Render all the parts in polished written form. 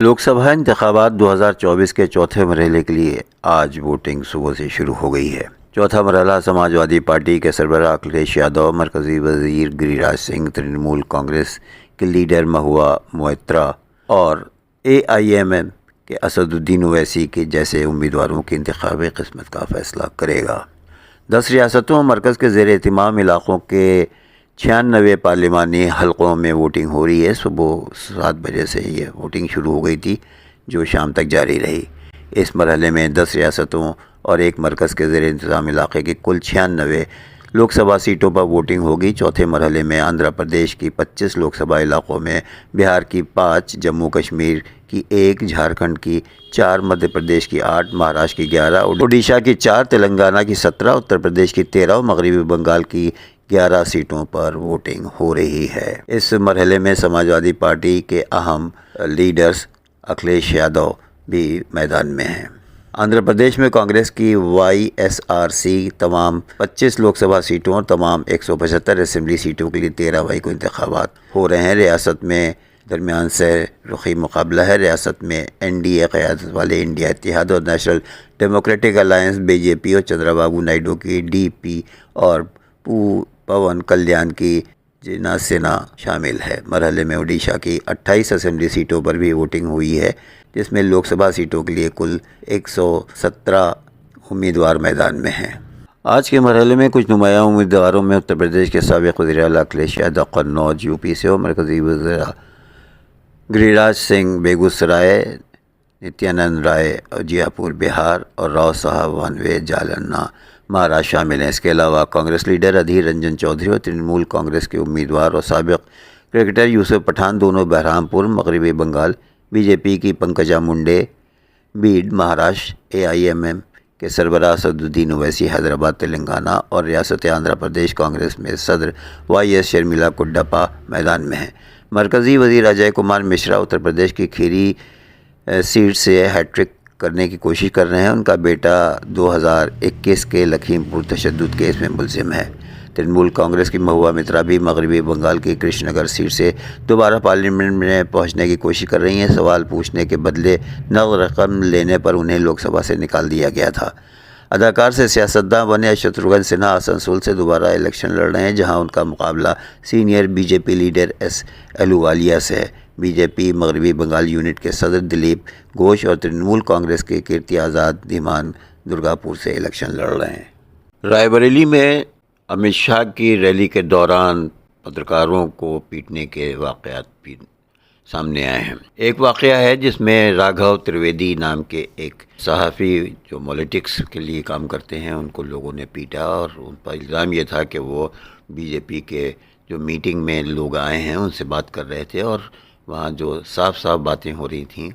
لوک سبھا انتخابات 2024 کے چوتھے مرحلے کے لیے آج ووٹنگ صبح سے شروع ہو گئی ہے۔ چوتھا مرحلہ سماجوادی پارٹی کے سربراہ اکھلیش یادو، مرکزی وزیر گری راج سنگھ، ترنمول کانگریس کے لیڈر مہوا موئترا اور AIMM کے اسد الدین اویسی کے جیسے امیدواروں کی انتخابی قسمت کا فیصلہ کرے گا۔ 10 ریاستوں اور مرکز کے زیر اہتمام علاقوں کے 96 پارلیمانی حلقوں میں ووٹنگ ہو رہی ہے۔ صبح 7 بجے سے یہ ووٹنگ شروع ہو گئی تھی جو شام تک جاری رہی۔ اس مرحلے میں 10 ریاستوں اور ایک مرکز کے زیر انتظام علاقے کی کل 96 لوک سبھا سیٹوں پر ووٹنگ ہوگی۔ چوتھے مرحلے میں آندھرا پردیش کی 25 لوک سبھا علاقوں میں، بہار کی 5، جموں کشمیر کی 1، جھارکھنڈ کی 4، مدھیہ پردیش کی 8، مہاراشٹر کی 11، اڈیشہ کی 4، تلنگانہ کی 17، اتر پردیش کی 13 اور مغربی بنگال کی 11 سیٹوں پر ووٹنگ ہو رہی ہے۔ اس مرحلے میں سماجوادی پارٹی کے اہم لیڈرز اکھلیش یادو بھی میدان میں ہیں۔ آندھرا پردیش میں کانگریس کی YSRC تمام 25 لوک سبھا سیٹوں اور تمام 175 اسمبلی سیٹوں کے لیے 13 مئی کو انتخابات ہو رہے ہیں۔ ریاست میں درمیان سے رخی مقابلہ ہے۔ ریاست میں NDA قیادت والے انڈیا اتحاد اور نیشنل ڈیموکریٹک الائنس BJP اور چندرا بابو نائیڈو کی DP اور پون کلیان کی جنا سینا شامل ہے۔ مرحلے میں اڈیشہ کی 28 اسمبلی سیٹوں پر بھی ووٹنگ ہوئی ہے، جس میں لوک سبھا سیٹوں کے لیے کل 117 امیدوار میدان میں ہیں۔ آج کے مرحلے میں کچھ نمایاں امیدواروں میں اتر پردیش کے سابق وزیر اعلیٰ اکھلیش یادو قنوج UP سے اور مرکزی وزیر گری راج سنگھ بیگوسرائے، نتیانند رائے اجیا پور بہار اور راؤ صاحب وانوے جالنا مہاراشٹر شامل ہیں۔ اس کے علاوہ کانگریس لیڈر ادھیر رنجن چودھری اور ترنمول کانگریس کے امیدوار اور سابق کرکٹر یوسف پٹھان دونوں بہرامپور، مغربی بنگال، BJP کی پنکجا منڈے بیڈ، مہاراشٹر AIMM کے سربراہ اسد الدین اویسی حیدرآباد تلنگانہ اور ریاست آندھرا پردیش کانگریس میں صدر YS شرمیلا کڈپا میدان میں ہیں۔ مرکزی وزیر اجے کمار مشرا اتر پردیش کی کھیری سیٹ سے ہیٹ ٹرک کرنے کی کوشش کر رہے ہیں۔ ان کا بیٹا 2021 کے لکھیم پور تشدد کیس میں ملزم ہے۔ ترنمول کانگریس کی مہوا موئترا بھی مغربی بنگال کی کرشن نگر سیٹ سے دوبارہ پارلیمنٹ میں پہنچنے کی کوشش کر رہی ہیں۔ سوال پوچھنے کے بدلے نقد رقم لینے پر انہیں لوک سبھا سے نکال دیا گیا تھا۔ اداکار سے سیاستداں بنے شتروگھن سنہا آسنسول سے دوبارہ الیکشن لڑ رہے ہیں، جہاں ان کا مقابلہ سینئر BJP لیڈر S اہلووالیہ سے ہے۔ BJP مغربی بنگال یونٹ کے صدر دلیپ گھوش اور ترنمول کانگریس کے کیرتی آزاد دھیمان درگا پور سے الیکشن لڑ رہے ہیں۔ رائے بریلی میں امت شاہ کی ریلی کے دوران پترکاروں کو پیٹنے کے واقعات بھی سامنے آئے ہیں۔ ایک واقعہ ہے جس میں راگھو ترویدی نام کے ایک صحافی جو پولیٹکس کے لیے کام کرتے ہیں، ان کو لوگوں نے پیٹا اور ان پر الزام یہ تھا کہ وہ BJP کے جو میٹنگ میں لوگ آئے ہیں ان سے بات کر رہے تھے اور وہاں جو صاف صاف باتیں ہو رہی تھیں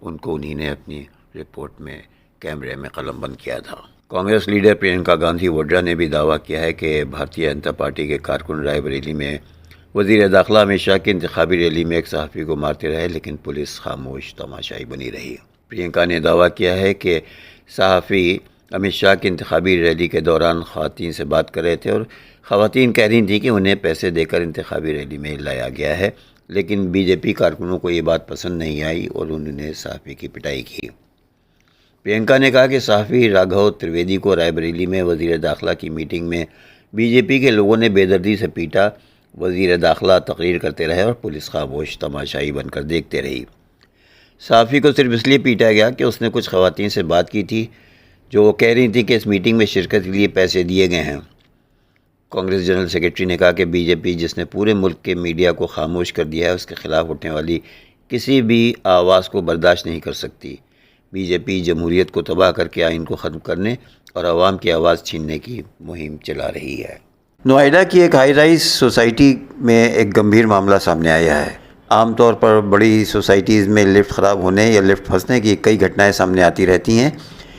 ان کو انہی نے اپنی رپورٹ میں کیمرے میں قلم بند کیا تھا۔ کانگریس لیڈر پرینکا گاندھی وڈرا نے بھی دعویٰ کیا ہے کہ بھارتیہ جنتا پارٹی کے کارکن رائے بریلی میں وزیر داخلہ امت شاہ کی انتخابی ریلی میں ایک صحافی کو مارتے رہے، لیکن پولیس خاموش تماشائی بنی رہی۔ پرینکا نے دعویٰ کیا ہے کہ صحافی امت شاہ کی انتخابی ریلی کے دوران خواتین سے بات کر رہے تھے اور خواتین کہہ رہی تھیں کہ انہیں پیسے دے کر انتخابی ریلی میں لایا گیا ہے، لیکن BJP کارکنوں کو یہ بات پسند نہیں آئی اور انہوں نے صحافی کی پٹائی کی۔ پرینکا نے کہا کہ صحافی راگھو ترویدی کو رائے بریلی میں وزیر داخلہ کی میٹنگ میں BJP کے لوگوں نے بے دردی سے پیٹا۔ وزیر داخلہ تقریر کرتے رہے اور پولیس خاموش تماشائی بن کر دیکھتے رہی۔ صحافی کو صرف اس لیے پیٹا گیا کہ اس نے کچھ خواتین سے بات کی تھی جو وہ کہہ رہی تھیں کہ اس میٹنگ میں شرکت کے لیے پیسے دیے گئے ہیں۔ کانگریس جنرل سیکرٹری نے کہا کہ BJP جس نے پورے ملک کے میڈیا کو خاموش کر دیا ہے، اس کے خلاف اٹھنے والی کسی بھی آواز کو برداشت نہیں کر سکتی۔ BJP جمہوریت کو تباہ کر کے آئین کو ختم کرنے اور عوام کی آواز چھیننے کی مہم چلا رہی ہے۔ نوئیڈا کی ایک ہائی رائز سوسائٹی میں ایک گمبھیر معاملہ سامنے آیا ہے۔ عام طور پر بڑی سوسائٹیز میں لفٹ خراب ہونے یا لفٹ پھنسنے کی کئی گھٹنائیں سامنے آتی رہتی ہیں۔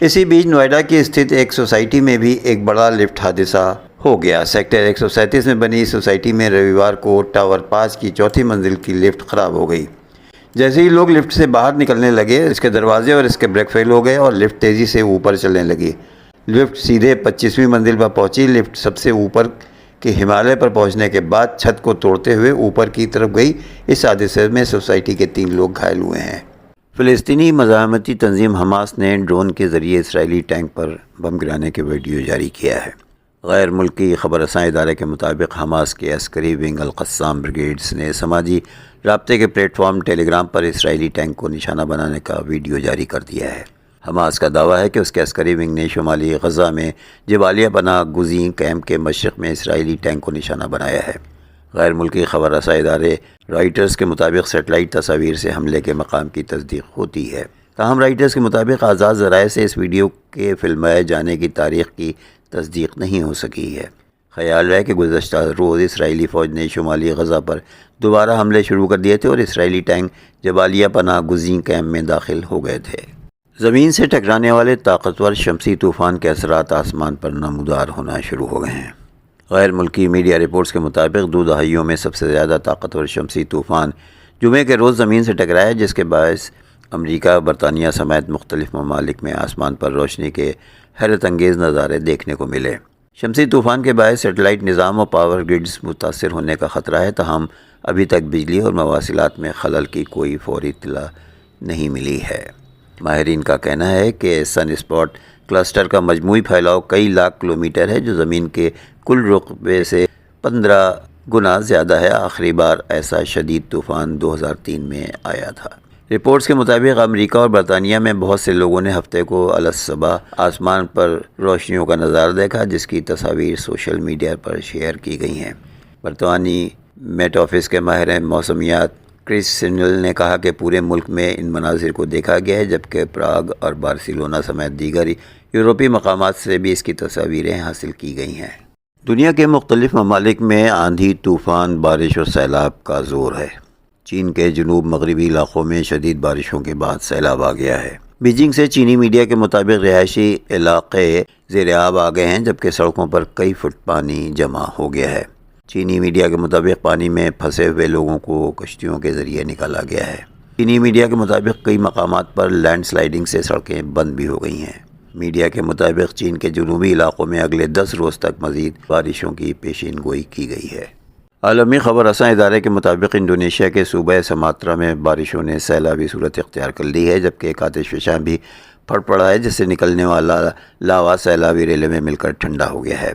اسی بیچ نوئیڈا کی استھت ایک سوسائٹی میں بھی ایک بڑا لفٹ حادثہ ہو گیا۔ سیکٹر 137 میں بنی سوسائٹی میں رویوار کو ٹاور 5 کی چوتھی منزل کی لفٹ خراب ہو گئی۔ جیسے ہی لوگ لفٹ سے باہر نکلنے لگے، اس کے دروازے اور اس کے بریک فیل ہو گئے اور لفٹ تیزی سے اوپر چلنے لگی۔ لفٹ سیدھے 25ویں منزل پر پہنچی۔ لفٹ سب سے اوپر کے ہمالیہ پر پہنچنے کے بعد چھت کو توڑتے ہوئے اوپر کی طرف گئی۔ اس حادثے میں سوسائٹی کے 3 لوگ گھائل ہوئے ہیں۔ فلسطینی مزاحمتی تنظیم حماس نے ڈرون کے ذریعے اسرائیلی ٹینک پر بم گرانے کے ویڈیو جاری کیا ہے۔ غیر ملکی خبر رساں ادارے کے مطابق حماس کے عسکری ونگ القسام بریگیڈز نے سماجی رابطے کے پلیٹ فارم ٹیلی گرام پر اسرائیلی ٹینک کو نشانہ بنانے کا ویڈیو جاری کر دیا ہے۔ حماس کا دعویٰ ہے کہ اس کے عسکری ونگ نے شمالی غزہ میں جبالیہ پناہ گزین کیمپ کے مشرق میں اسرائیلی ٹینک کو نشانہ بنایا ہے۔ غیر ملکی خبر رساں ادارے رائٹرز کے مطابق سیٹلائٹ تصاویر سے حملے کے مقام کی تصدیق ہوتی ہے۔ تاہم رائٹرز کے مطابق آزاد ذرائع سے اس ویڈیو کے فلمائے جانے کی تاریخ کی تصدیق نہیں ہو سکی ہے۔ خیال ہے کہ گزشتہ روز اسرائیلی فوج نے شمالی غزہ پر دوبارہ حملے شروع کر دیے تھے اور اسرائیلی ٹینک جبالیہ پناہ گزین کیمپ میں داخل ہو گئے تھے۔ زمین سے ٹکرانے والے طاقتور شمسی طوفان کے اثرات آسمان پر نمودار ہونا شروع ہو گئے ہیں۔ غیر ملکی میڈیا رپورٹس کے مطابق 2 دہائیوں میں سب سے زیادہ طاقتور شمسی طوفان جمعے کے روز زمین سے ٹکرایا، جس کے باعث امریکہ، برطانیہ سمیت مختلف ممالک میں آسمان پر روشنی کے حیرت انگیز نظارے دیکھنے کو ملے۔ شمسی طوفان کے باعث سیٹلائٹ نظام و پاور گرڈز متاثر ہونے کا خطرہ ہے، تاہم ابھی تک بجلی اور مواصلات میں خلل کی کوئی فوری اطلاع نہیں ملی ہے۔ ماہرین کا کہنا ہے کہ سن اسپاٹ کلسٹر کا مجموعی پھیلاؤ کئی لاکھ کلومیٹر ہے، جو زمین کے کل رقبے سے 15 گنا زیادہ ہے۔ آخری بار ایسا شدید طوفان 2003 میں آیا تھا۔ رپورٹس کے مطابق امریکہ اور برطانیہ میں بہت سے لوگوں نے ہفتے کو الصبح آسمان پر روشنیوں کا نظارہ دیکھا، جس کی تصاویر سوشل میڈیا پر شیئر کی گئی ہیں۔ برطانوی میٹ آفس کے ماہر موسمیات کرس سنل نے کہا کہ پورے ملک میں ان مناظر کو دیکھا گیا ہے، جبکہ پراگ اور بارسلونا سمیت دیگر یورپی مقامات سے بھی اس کی تصاویریں حاصل کی گئی ہیں۔ دنیا کے مختلف ممالک میں آندھی، طوفان، بارش اور سیلاب کا زور ہے۔ چین کے جنوب مغربی علاقوں میں شدید بارشوں کے بعد سیلاب آ گیا ہے۔ بیجنگ سے چینی میڈیا کے مطابق رہائشی علاقے زیر آب آ گئے ہیں، جبکہ سڑکوں پر کئی فٹ پانی جمع ہو گیا ہے۔ چینی میڈیا کے مطابق پانی میں پھنسے ہوئے لوگوں کو کشتیوں کے ذریعے نکالا گیا ہے۔ چینی میڈیا کے مطابق کئی مقامات پر لینڈ سلائیڈنگ سے سڑکیں بند بھی ہو گئی ہیں۔ میڈیا کے مطابق چین کے جنوبی علاقوں میں اگلے 10 روز تک مزید بارشوں کی پیشین گوئی کی گئی ہے۔ عالمی خبر رساں ادارے کے مطابق انڈونیشیا کے صوبہ سماترا میں بارشوں نے سیلابی صورت اختیار کر لی ہے، جبکہ ایک آتش فشاں بھی پھٹ پڑا ہے، جس سے نکلنے والا لاوا سیلابی ریلے میں مل کر ٹھنڈا ہو گیا ہے۔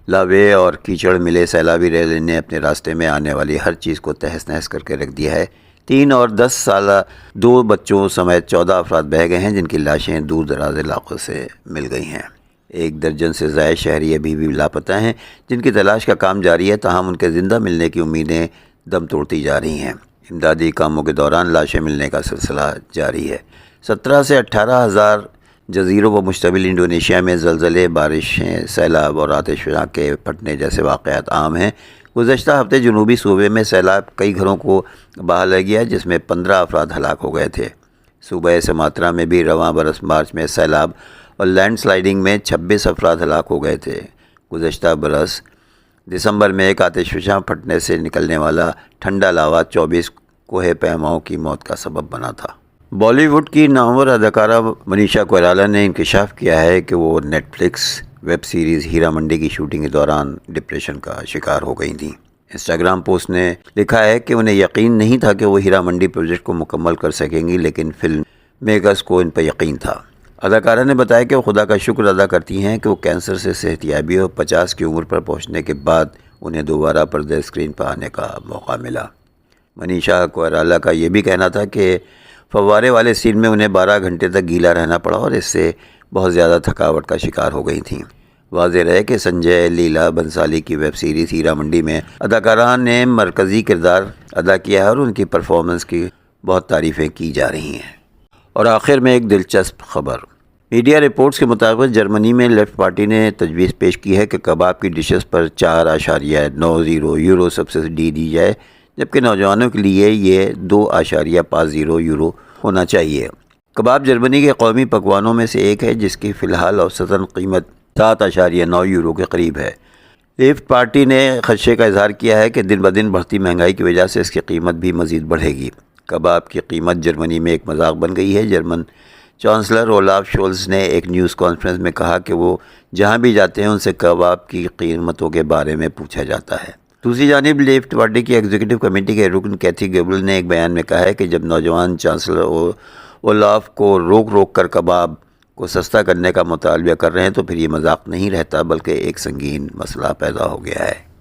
لاوے اور کیچڑ ملے سیلابی ریلے نے اپنے راستے میں آنے والی ہر چیز کو تہس نہس کر کے رکھ دیا ہے۔ 3 اور 10 سالہ 2 بچوں سمیت 14 افراد بہہ گئے ہیں، جن کی لاشیں دور دراز علاقوں سے مل گئی ہیں۔ 1 درجن سے زائد شہری ابھی بھی لاپتہ ہیں، جن کی تلاش کا کام جاری ہے، تاہم ان کے زندہ ملنے کی امیدیں دم توڑتی جا رہی ہیں۔ امدادی کاموں کے دوران لاشیں ملنے کا سلسلہ جاری ہے۔ 17 سے 18 ہزار جزیروں پر مشتمل انڈونیشیا میں زلزلے، بارشیں، سیلاب اور آتش فشاں کے پھٹنے جیسے واقعات عام ہیں۔ گزشتہ ہفتے جنوبی صوبے میں سیلاب کئی گھروں کو بہا لے گیا، جس میں 15 افراد ہلاک ہو گئے تھے۔ صوبہ سماترا میں بھی رواں برس مارچ میں سیلاب اور لینڈ سلائیڈنگ میں 26 افراد ہلاک ہو گئے تھے۔ گزشتہ برس دسمبر میں ایک آتش فشاں پھٹنے سے نکلنے والا ٹھنڈا لاوا 24 کوہ پیماؤں کی موت کا سبب بنا تھا۔ بالی ووڈ کی نامور اداکارہ منیشا کوئرالہ نے انکشاف کیا ہے کہ وہ نیٹ فلکس ویب سیریز ہیرا منڈی کی شوٹنگ کے دوران ڈپریشن کا شکار ہو گئی تھیں۔ انسٹاگرام پوسٹ نے لکھا ہے کہ انہیں یقین نہیں تھا کہ وہ ہیرا منڈی پروجیکٹ کو مکمل کر سکیں گی، لیکن فلم میکرز کو ان پر یقین تھا۔ اداکارہ نے بتایا کہ وہ خدا کا شکر ادا کرتی ہیں کہ وہ کینسر سے صحت یابی اور 50 کی عمر پر پہنچنے کے بعد انہیں دوبارہ پردہ اسکرین پر آنے کا موقع ملا۔ منیشا کوئرالہ کا یہ بھی کہنا تھا کہ فوارے والے سین میں انہیں 12 گھنٹے تک گیلا رہنا پڑا اور اس سے بہت زیادہ تھکاوٹ کا شکار ہو گئی تھیں۔ واضح رہے کہ سنجے لیلا بنسالی کی ویب سیریز ہیرا منڈی میں اداکارہ نے مرکزی کردار ادا کیا ہے اور ان کی پرفارمنس کی بہت تعریفیں کی جا رہی ہیں۔ اور آخر میں ایک دلچسپ خبر۔ میڈیا رپورٹس کے مطابق جرمنی میں لیفٹ پارٹی نے تجویز پیش کی ہے کہ کباب کی ڈشز پر 4.90 یورو سبسڈی دی جائے، جبکہ نوجوانوں کے لیے یہ 2.50 یورو ہونا چاہیے۔ کباب جرمنی کے قومی پکوانوں میں سے ایک ہے، جس کی فی الحال اوسطاً قیمت 7.9 یورو کے قریب ہے۔ لیفٹ پارٹی نے خدشے کا اظہار کیا ہے کہ دن بدن بڑھتی مہنگائی کی وجہ سے اس کی قیمت بھی مزید بڑھے گی۔ کباب کی قیمت جرمنی میں ایک مذاق بن گئی ہے۔ جرمن چانسلر اولاف شولز نے ایک نیوز کانفرنس میں کہا کہ وہ جہاں بھی جاتے ہیں ان سے کباب کی قیمتوں کے بارے میں پوچھا جاتا ہے۔ دوسری جانب لیفٹ پارٹی کی ایگزیکٹو کمیٹی کے رکن کیتھی گیبل نے ایک بیان میں کہا ہے کہ جب نوجوان چانسلر اولاف کو روک کر کباب کو سستا کرنے کا مطالبہ کر رہے ہیں تو پھر یہ مذاق نہیں رہتا بلکہ ایک سنگین مسئلہ پیدا ہو گیا ہے۔